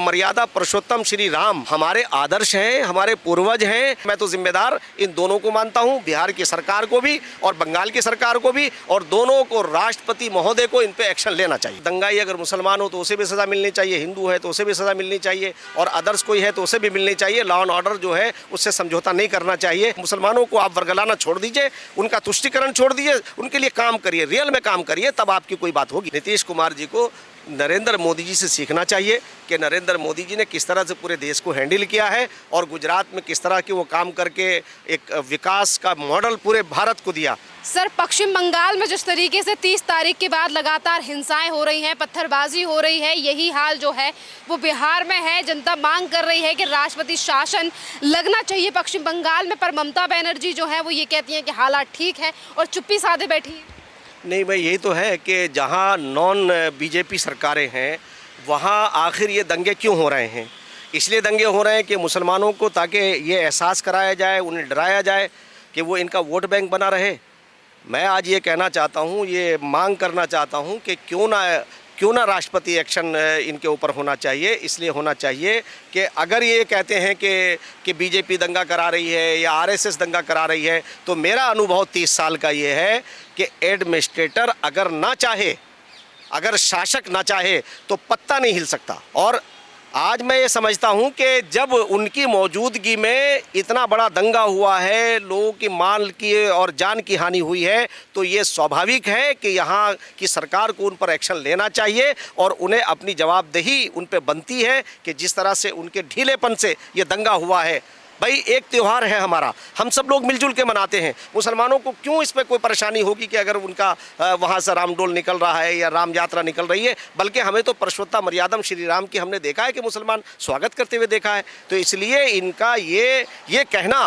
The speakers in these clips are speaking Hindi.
मर्यादा पुरुषोत्तम श्री राम हमारे आदर्श हैं, हमारे पूर्वज हैं। मैं तो जिम्मेदार इन दोनों को मानता हूं, बिहार की सरकार को भी और बंगाल की सरकार को भी, और दोनों को राष्ट्रपति महोदय को इन पे एक्शन लेना चाहिए। दंगाई अगर मुसलमान हो तो उसे भी सजा मिलनी चाहिए, हिंदू है तो उसे भी सजा मिलनी चाहिए, और अदर्स कोई है तो उसे भी मिलनी चाहिए। लॉ एंड ऑर्डर जो है उससे समझौता नहीं करना चाहिए। मुसलमानों को आप वर्गलाना छोड़ दीजिए, उनका तुष्टिकरण छोड़ दीजिए, उनके लिए काम करिए, रियल में काम करिए, तब आपकी कोई बात होगी। नीतीश कुमार जी को नरेंद्र मोदी जी से सीखना चाहिए कि नरेंद्र मोदी जी ने किस तरह से पूरे देश को हैंडल किया है और गुजरात में किस तरह के वो काम करके एक विकास का मॉडल पूरे भारत को दिया। सर, पश्चिम बंगाल में जिस तरीके से 30 तारीख के बाद लगातार हिंसाएं हो रही हैं, पत्थरबाजी हो रही है, यही हाल जो है वो बिहार में है। जनता मांग कर रही है कि राष्ट्रपति शासन लगना चाहिए पश्चिम बंगाल में, पर ममता बनर्जी जो है वो ये कहती हैं कि हालात ठीक है और चुप्पी साधे बैठी है। नहीं भाई, यही तो है कि जहाँ नॉन बीजेपी सरकारें हैं वहाँ आखिर ये दंगे क्यों हो रहे हैं? इसलिए दंगे हो रहे हैं कि मुसलमानों को ताकि ये एहसास कराया जाए, उन्हें डराया जाए कि वो इनका वोट बैंक बना रहे। मैं आज ये कहना चाहता हूँ, ये मांग करना चाहता हूँ कि क्यों ना राष्ट्रपति एक्शन इनके ऊपर होना चाहिए। इसलिए होना चाहिए कि अगर ये कहते हैं कि बीजेपी दंगा करा रही है या आरएसएस दंगा करा रही है, तो मेरा अनुभव 30 साल का ये है कि एडमिनिस्ट्रेटर अगर ना चाहे, अगर शासक ना चाहे तो पत्ता नहीं हिल सकता। और आज मैं ये समझता हूँ कि जब उनकी मौजूदगी में इतना बड़ा दंगा हुआ है, लोगों की माल की और जान की हानि हुई है, तो ये स्वाभाविक है कि यहाँ की सरकार को उन पर एक्शन लेना चाहिए और उन्हें अपनी जवाबदेही उन पर बनती है कि जिस तरह से उनके ढीलेपन से ये दंगा हुआ है। भाई, एक त्यौहार है हमारा, हम सब लोग मिलजुल के मनाते हैं। मुसलमानों को क्यों इस पर कोई परेशानी होगी कि अगर उनका वहाँ से रामडोल निकल रहा है या राम यात्रा निकल रही है? बल्कि हमें तो पुरुषोत्तम मर्यादम श्री राम की हमने देखा है कि मुसलमान स्वागत करते हुए देखा है। तो इसलिए इनका ये कहना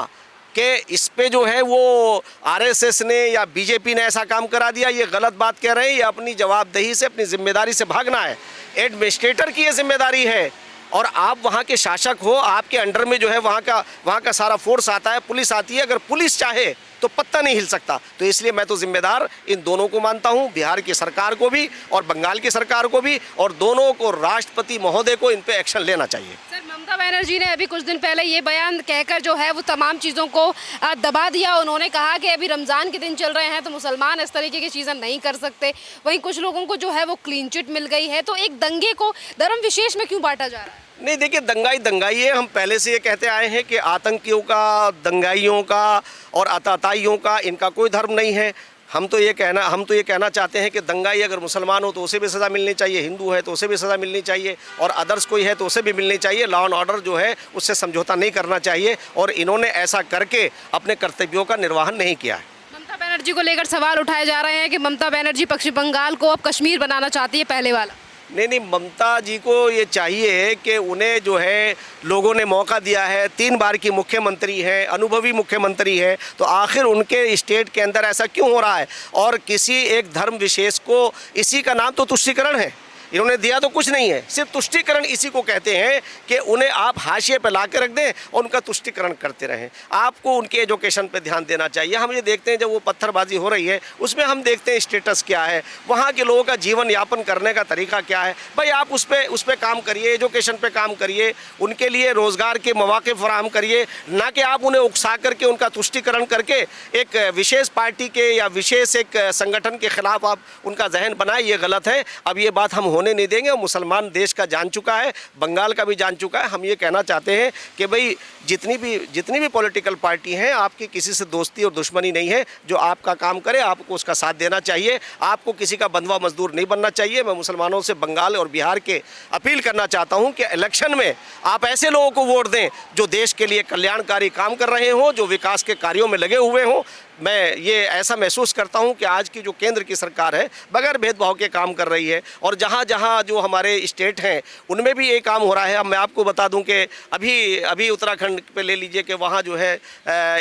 कि इस पे जो है वो आरएसएस ने या बीजेपी ने ऐसा काम करा दिया, ये गलत बात कह रहे हैं। ये अपनी जवाबदेही से, अपनी जिम्मेदारी से भागना है। एडमिनिस्ट्रेटर की ये जिम्मेदारी है और आप वहाँ के शासक हो, आपके अंडर में जो है वहाँ का सारा फोर्स आता है, पुलिस आती है। अगर पुलिस चाहे तो पत्ता नहीं हिल सकता। तो इसलिए मैं तो जिम्मेदार इन दोनों को मानता हूँ, बिहार की सरकार को भी और बंगाल की सरकार को भी, और दोनों को राष्ट्रपति महोदय को इन पे एक्शन लेना चाहिए। सर, ममता बनर्जी ने अभी कुछ दिन पहले ये बयान कहकर जो है वो तमाम चीज़ों को दबा दिया। उन्होंने कहा कि अभी रमज़ान के दिन चल रहे हैं तो मुसलमान इस तरीके की चीज़ें नहीं कर सकते। वहीं कुछ लोगों को जो है वो क्लीन चिट मिल गई है। तो एक दंगे को धर्म विशेष में क्यों बांटा जा रहा है? नहीं, देखिए, दंगाई है। हम पहले से ये कहते आए हैं कि आतंकियों का, दंगाइयों का और आतताइयों का इनका कोई धर्म नहीं है। हम तो ये कहना चाहते हैं कि दंगाई अगर मुसलमान हो तो उसे भी सज़ा मिलनी चाहिए, हिंदू है तो उसे भी सज़ा मिलनी चाहिए, और अदर्स कोई है तो उसे भी मिलनी चाहिए। लॉ एंड ऑर्डर जो है उससे समझौता नहीं करना चाहिए, और इन्होंने ऐसा करके अपने कर्तव्यों का निर्वहन नहीं किया है। ममता बनर्जी को लेकर सवाल उठाए जा रहे हैं कि ममता बनर्जी पश्चिम बंगाल को अब कश्मीर बनाना चाहती है, पहले वाला। नहीं, ममता जी को ये चाहिए कि उन्हें जो है लोगों ने मौका दिया है, 3 बार की मुख्यमंत्री है, अनुभवी मुख्यमंत्री है, तो आखिर उनके स्टेट के अंदर ऐसा क्यों हो रहा है? और किसी एक धर्म विशेष को, इसी का नाम तो तुष्टीकरण है। इन्होंने दिया तो कुछ नहीं है, सिर्फ तुष्टीकरण इसी को कहते हैं कि उन्हें आप हाशिए पे ला के रख दें और उनका तुष्टीकरण करते रहें। आपको उनके एजुकेशन पे ध्यान देना चाहिए। हम ये देखते हैं जब वो पत्थरबाजी हो रही है उसमें हम देखते हैं स्टेटस क्या है, वहाँ के लोगों का जीवन यापन करने का तरीका क्या है। भाई, आप उस पर काम करिए, एजुकेशन पे काम करिए, उनके लिए रोज़गार के मौके फराहम करिए, ना कि आप उन्हें उकसा करके उनका तुष्टीकरण करके एक विशेष पार्टी के या विशेष एक संगठन के खिलाफ आप उनका जहन बनाए। ये गलत है। अब ये बात हम होने नहीं देंगे। मुसलमान देश का जान चुका है, बंगाल का भी जान चुका है। हम ये कहना चाहते हैं कि भाई, जितनी भी पॉलिटिकल पार्टी हैं, आपकी किसी से दोस्ती और दुश्मनी नहीं है। जो आपका काम करे आपको उसका साथ देना चाहिए। आपको किसी का बंधुआ मजदूर नहीं बनना चाहिए। मैं मुसलमानों से बंगाल और बिहार के अपील करना चाहता हूं कि इलेक्शन में आप ऐसे लोगों को वोट दें जो देश के लिए कल्याणकारी काम कर रहे हों, जो विकास के कार्यों में लगे हुए हों। मैं ये ऐसा महसूस करता हूं कि आज की जो केंद्र की सरकार है बगैर भेदभाव के काम कर रही है, और जहां जहां जो हमारे स्टेट हैं उनमें भी ये काम हो रहा है। अब मैं आपको बता दूं कि अभी उत्तराखंड पे ले लीजिए कि वहां जो है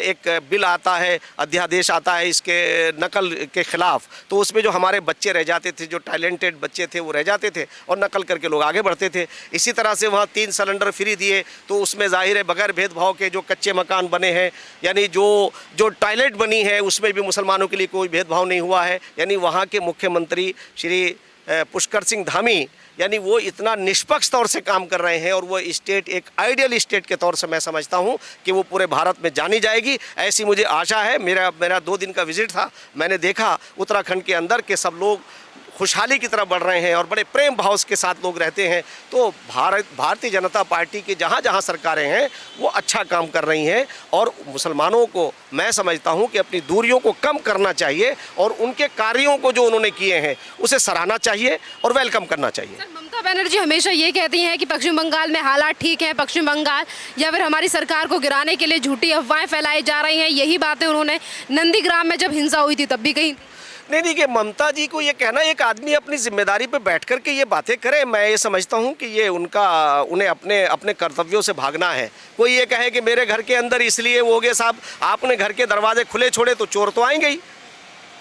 एक बिल आता है, अध्यादेश आता है इसके नकल के ख़िलाफ़। तो उसमें जो हमारे बच्चे रह जाते थे, जो टैलेंटेड बच्चे थे वो रह जाते थे और नकल करके लोग आगे बढ़ते थे। इसी तरह से वहाँ 3 सिलेंडर फ्री दिए, तो उसमें ज़ाहिर है बगैर भेदभाव के जो कच्चे मकान बने हैं, यानी जो टॉयलेट बनी है उसमें भी मुसलमानों के लिए कोई भेदभाव नहीं हुआ है। यानी वहाँ के मुख्यमंत्री श्री पुष्कर सिंह धामी यानी वो इतना निष्पक्ष तौर से काम कर रहे हैं और वो स्टेट एक आइडियल स्टेट के तौर से मैं समझता हूँ कि वो पूरे भारत में जानी जाएगी, ऐसी मुझे आशा है। मेरा 2 दिन का विजिट था, मैंने देखा उत्तराखंड के अंदर के सब लोग खुशहाली की तरफ बढ़ रहे हैं और बड़े प्रेम भाव के साथ लोग रहते हैं। तो भारतीय जनता पार्टी की जहाँ जहाँ सरकारें हैं वो अच्छा काम कर रही हैं और मुसलमानों को मैं समझता हूँ कि अपनी दूरियों को कम करना चाहिए और उनके कार्यों को जो उन्होंने किए हैं उसे सराहना चाहिए और वेलकम करना चाहिए। ममता बनर्जी हमेशा ये कहती हैं कि पश्चिम बंगाल में हालात ठीक हैं, पश्चिम बंगाल या फिर हमारी सरकार को गिराने के लिए झूठी अफवाहें फैलाई जा रही हैं। यही बातें उन्होंने नंदीग्राम में जब हिंसा हुई थी तब भी कही। नहीं देखिए, ममता जी को ये कहना, एक आदमी अपनी जिम्मेदारी पे बैठ कर के ये बातें करे, मैं ये समझता हूँ कि ये उन्हें अपने कर्तव्यों से भागना है। कोई ये कहे कि मेरे घर के अंदर इसलिए वो हो गए, साहब आपने घर के दरवाजे खुले छोड़े तो चोर तो आएंगे ही।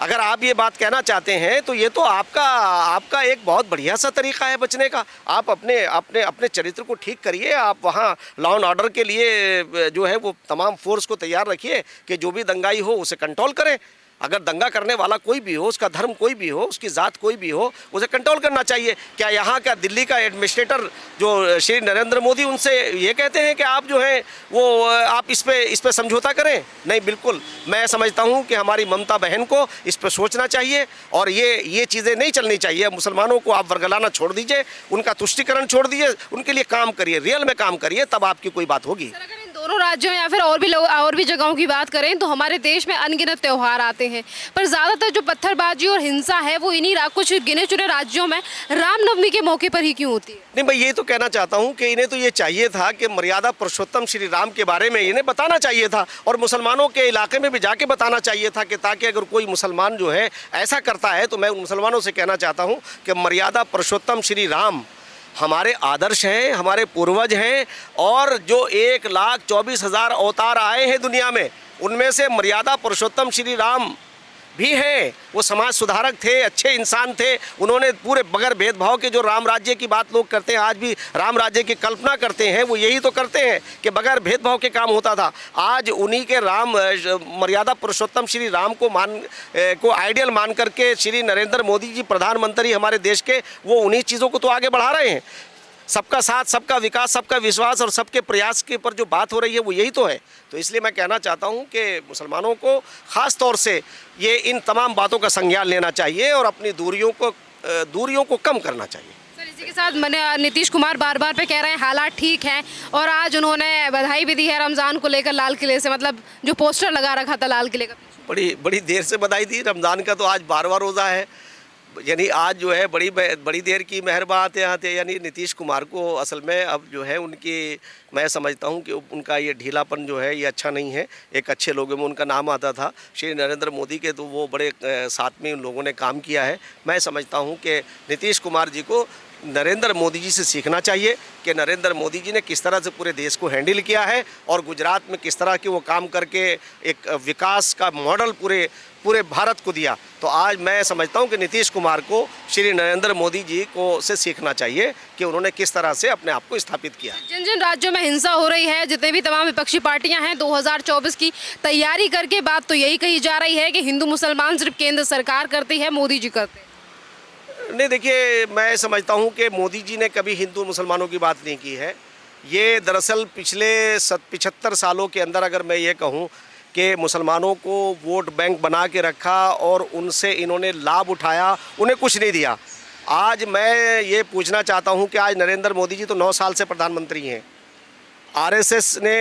अगर आप ये बात कहना चाहते हैं तो ये तो आपका एक बहुत बढ़िया सा तरीका है बचने का। आप अपने चरित्र को ठीक करिए, आप वहाँ लॉ एंड ऑर्डर के लिए जो है वो तमाम फोर्स को तैयार रखिए कि जो भी दंगाई हो उसे कंट्रोल करें। अगर दंगा करने वाला कोई भी हो, उसका धर्म कोई भी हो, उसकी ज़ात कोई भी हो, उसे कंट्रोल करना चाहिए। क्या यहाँ का दिल्ली का एडमिनिस्ट्रेटर जो श्री नरेंद्र मोदी, उनसे ये कहते हैं कि आप जो हैं वो आप इस पे समझौता करें? नहीं, बिल्कुल। मैं समझता हूँ कि हमारी ममता बहन को इस पर सोचना चाहिए और ये चीज़ें नहीं चलनी चाहिए। मुसलमानों को आप वर्गलाना छोड़ दीजिए, उनका तुष्टिकरण छोड़ दीजिए, उनके लिए काम करिए, रियल में काम करिए, तब आपकी कोई बात होगी। दोनों राज्यों या फिर और भी जगहों की बात करें तो हमारे देश में अनगिनत त्यौहार आते हैं, पर ज़्यादातर जो पत्थरबाजी और हिंसा है वो इन्हीं कुछ गिने चुने राज्यों में रामनवमी के मौके पर ही क्यों होती है? नहीं, मैं ये तो कहना चाहता हूँ कि इन्हें तो ये चाहिए था कि मर्यादा पुरुषोत्तम श्री राम के बारे में इन्हें बताना चाहिए था और मुसलमानों के इलाके में भी जाके बताना चाहिए था कि ताकि अगर कोई मुसलमान जो है ऐसा करता है तो मैं उन मुसलमानों से कहना चाहता हूँ कि मर्यादा पुरुषोत्तम श्री राम हमारे आदर्श हैं, हमारे पूर्वज हैं और जो 1,24,000 अवतार आए हैं दुनिया में, उनमें से मर्यादा पुरुषोत्तम श्री राम भी हैं। वो समाज सुधारक थे, अच्छे इंसान थे। उन्होंने पूरे बगैर भेदभाव के जो राम राज्य की बात लोग करते हैं, आज भी राम राज्य की कल्पना करते हैं, वो यही तो करते हैं कि बगैर भेदभाव के काम होता था। आज उन्हीं के मर्यादा पुरुषोत्तम श्री राम को आइडियल मान करके श्री नरेंद्र मोदी जी प्रधानमंत्री हमारे देश के, वो उन्हीं चीज़ों को तो आगे बढ़ा रहे हैं। सबका साथ, सबका विकास, सबका विश्वास और सबके प्रयास के ऊपर जो बात हो रही है वो यही तो है। तो इसलिए मैं कहना चाहता हूँ कि मुसलमानों को ख़ास तौर से ये इन तमाम बातों का संज्ञान लेना चाहिए और अपनी दूरियों को कम करना चाहिए। सर, इसी के साथ नीतीश कुमार बार बार पे कह रहे हैं हालात ठीक हैं और आज उन्होंने बधाई भी दी है रमज़ान को लेकर लाल किले से, मतलब जो पोस्टर लगा रखा था लाल किले का। बड़ी देर से बधाई दी। रमज़ान का तो आज 12वां रोज़ा है, यानी आज जो है बड़ी देर की मेहरबान आते यानी नीतीश कुमार को असल में अब जो है मैं समझता हूं कि उनका ये ढीलापन जो है ये अच्छा नहीं है। एक अच्छे लोगों में उनका नाम आता था श्री नरेंद्र मोदी के, तो वो बड़े साथ में उन लोगों ने काम किया है। मैं समझता हूं कि नीतीश कुमार जी को नरेंद्र मोदी जी से सीखना चाहिए कि नरेंद्र मोदी जी ने किस तरह से पूरे देश को हैंडल किया है और गुजरात में किस तरह के वो काम करके एक विकास का मॉडल पूरे भारत को दिया। तो आज मैं समझता हूं कि नीतीश कुमार को श्री नरेंद्र मोदी जी को से सीखना चाहिए कि उन्होंने किस तरह से अपने आप को स्थापित किया। जिन जिन राज्यों में हिंसा हो रही है, जितने भी तमाम विपक्षी पार्टियां हैं, 2024 की तैयारी करके बात तो यही कही जा रही है कि हिंदू मुसलमान सिर्फ केंद्र सरकार करती है, मोदी जी करते हैं। नहीं देखिए, मैं समझता हूं कि मोदी जी ने कभी हिंदू मुसलमानों की बात नहीं की है। ये दरअसल पिछले 75 सालों के अंदर अगर मैं ये कहूं कि मुसलमानों को वोट बैंक बना के रखा और उनसे इन्होंने लाभ उठाया, उन्हें कुछ नहीं दिया। आज मैं ये पूछना चाहता हूं कि आज नरेंद्र मोदी जी तो 9 साल से प्रधानमंत्री हैं। आरएसएस ने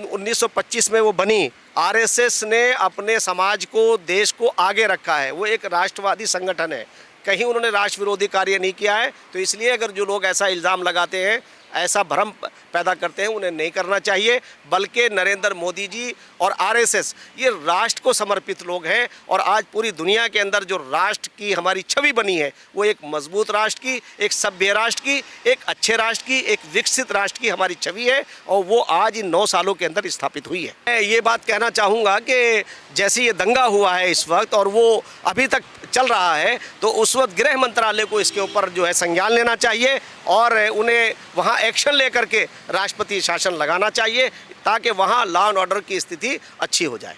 1925 में वो बनी। आरएसएस ने अपने समाज को, देश को आगे रखा है। वो एक राष्ट्रवादी संगठन है, कहीं उन्होंने राष्ट्र विरोधी कार्य नहीं किया है। तो इसलिए अगर जो लोग ऐसा इल्ज़ाम लगाते हैं, ऐसा भ्रम पैदा करते हैं, उन्हें नहीं करना चाहिए। बल्कि नरेंद्र मोदी जी और आरएसएस ये राष्ट्र को समर्पित लोग हैं और आज पूरी दुनिया के अंदर जो राष्ट्र की हमारी छवि बनी है वो एक मजबूत राष्ट्र की, एक सभ्य राष्ट्र की, एक अच्छे राष्ट्र की, एक विकसित राष्ट्र की हमारी छवि है और वो आज इन 9 सालों के अंदर स्थापित हुई है। मैं ये बात कहना चाहूँगा कि जैसे ये दंगा हुआ है इस वक्त और वो अभी तक चल रहा है, तो उस वक्त गृह मंत्रालय को इसके ऊपर जो है संज्ञान लेना चाहिए और उन्हें वहाँ एक्शन लेकर के राष्ट्रपति शासन लगाना चाहिए ताकि वहाँ लॉ एंड ऑर्डर की स्थिति अच्छी हो जाए।